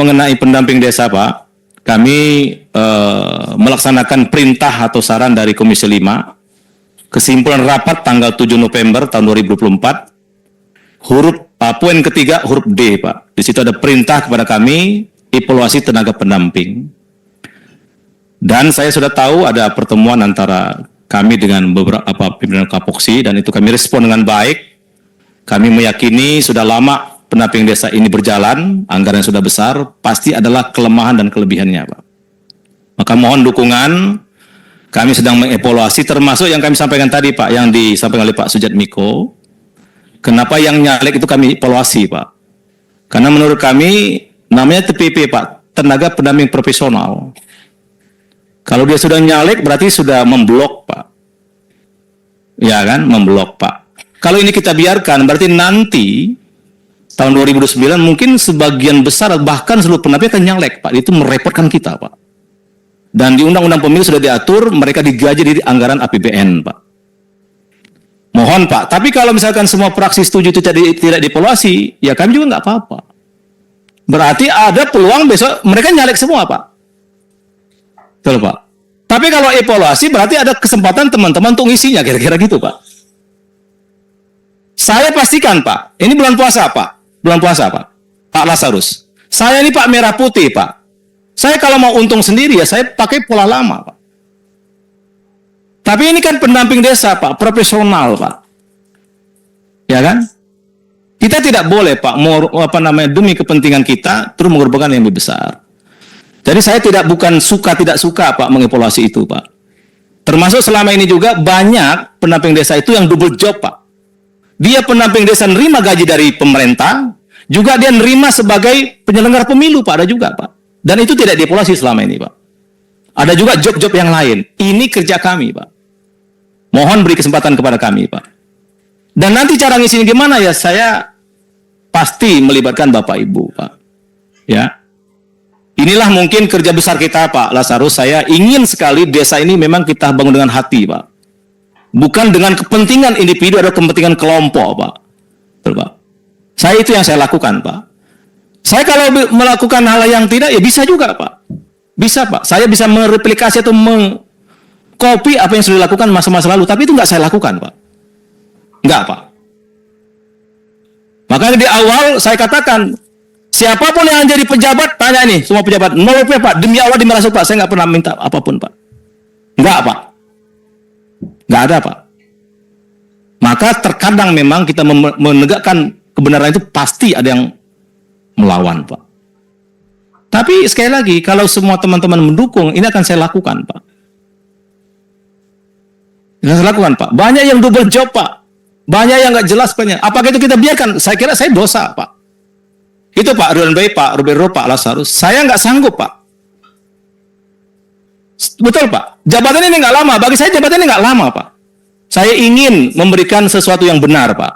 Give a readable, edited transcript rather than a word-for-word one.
mengenai pendamping desa, Pak, kami melaksanakan perintah atau saran dari Komisi 5, kesimpulan rapat tanggal 7 November tahun 2024, poin ketiga huruf D, Pak. Di situ ada perintah kepada kami evaluasi tenaga pendamping. Dan saya sudah tahu ada pertemuan antara kami dengan beberapa pimpinan Kapoksi, dan itu kami respon dengan baik. Kami meyakini sudah lama pendamping desa ini berjalan, anggaran yang sudah besar, pasti adalah kelemahan dan kelebihannya, Pak. Maka mohon dukungan, kami sedang mengevaluasi, termasuk yang kami sampaikan tadi, Pak, yang disampaikan oleh Pak Sujatmiko. Kenapa yang nyalek itu kami evaluasi, Pak? Karena menurut kami, namanya TPP, Pak, tenaga pendamping profesional. Kalau dia sudah nyalek, berarti sudah memblok, Pak. Ya kan, memblok, Pak. Kalau ini kita biarkan, berarti nanti tahun 2029 mungkin sebagian besar bahkan seluruh pendamping akan nyalek, Pak. Itu merepotkan kita, Pak. Dan di Undang-Undang Pemilu sudah diatur mereka digaji di anggaran APBN, Pak. Mohon, Pak. Tapi kalau misalkan semua fraksi setuju itu tidak dievaluasi, ya kami juga nggak apa-apa. Berarti ada peluang besok mereka nyalek semua, Pak. Betul, Pak. Tapi kalau evaluasi berarti ada kesempatan teman-teman untuk ngisinya, kira-kira gitu, Pak. Saya pastikan, Pak, ini bulan puasa, Pak. Bulan puasa, Pak. Pak Lazarus. Saya ini, Pak, merah putih, Pak. Saya kalau mau untung sendiri ya saya pakai pola lama, Pak. Tapi ini kan pendamping desa, Pak, profesional, Pak. Ya kan? Kita tidak boleh, Pak, demi kepentingan kita terus mengorbankan yang lebih besar. Jadi saya bukan tidak suka, Pak, mengevaluasi itu, Pak. Termasuk selama ini juga banyak pendamping desa itu yang double job, Pak. Dia pendamping desa nerima gaji dari pemerintah, juga dia nerima sebagai penyelenggara pemilu, Pak, ada juga, Pak. Dan itu tidak dievaluasi selama ini, Pak. Ada juga job-job yang lain. Ini kerja kami, Pak. Mohon beri kesempatan kepada kami, Pak. Dan nanti cara ngisinya gimana ya, saya pasti melibatkan Bapak Ibu, Pak. Ya. Inilah mungkin kerja besar kita, Pak Lazarus. Saya ingin sekali desa ini memang kita bangun dengan hati, Pak. Bukan dengan kepentingan individu atau kepentingan kelompok, Pak. Betul, Pak. Saya itu yang saya lakukan, Pak. Saya kalau melakukan hal yang tidak, ya bisa juga, Pak. Bisa, Pak. Saya bisa mereplikasi atau mengcopy apa yang sudah dilakukan masa-masa lalu. Tapi itu nggak saya lakukan, Pak. Nggak, Pak. Makanya di awal saya katakan, siapapun yang jadi pejabat, tanya ini, semua pejabat, nol rupiah, Pak. Demi Allah dimerasuk, Pak. Saya nggak pernah minta apapun, Pak. Nggak, Pak. Nggak ada, Pak. Maka terkadang memang kita menegakkan kebenaran itu pasti ada yang melawan, Pak. Tapi sekali lagi, kalau semua teman-teman mendukung, ini akan saya lakukan, Pak. Ini saya lakukan, Pak. Banyak yang double job, Pak. Banyak yang nggak jelas, banyak. Apakah itu kita biarkan? Saya kira saya dosa, Pak. Itu Pak Ridwan Bayi, Pak Roberto, Pak Lazarus. Saya nggak sanggup, Pak. Betul, Pak. Jabatan ini nggak lama. Bagi saya jabatan ini nggak lama, Pak. Saya ingin memberikan sesuatu yang benar, Pak.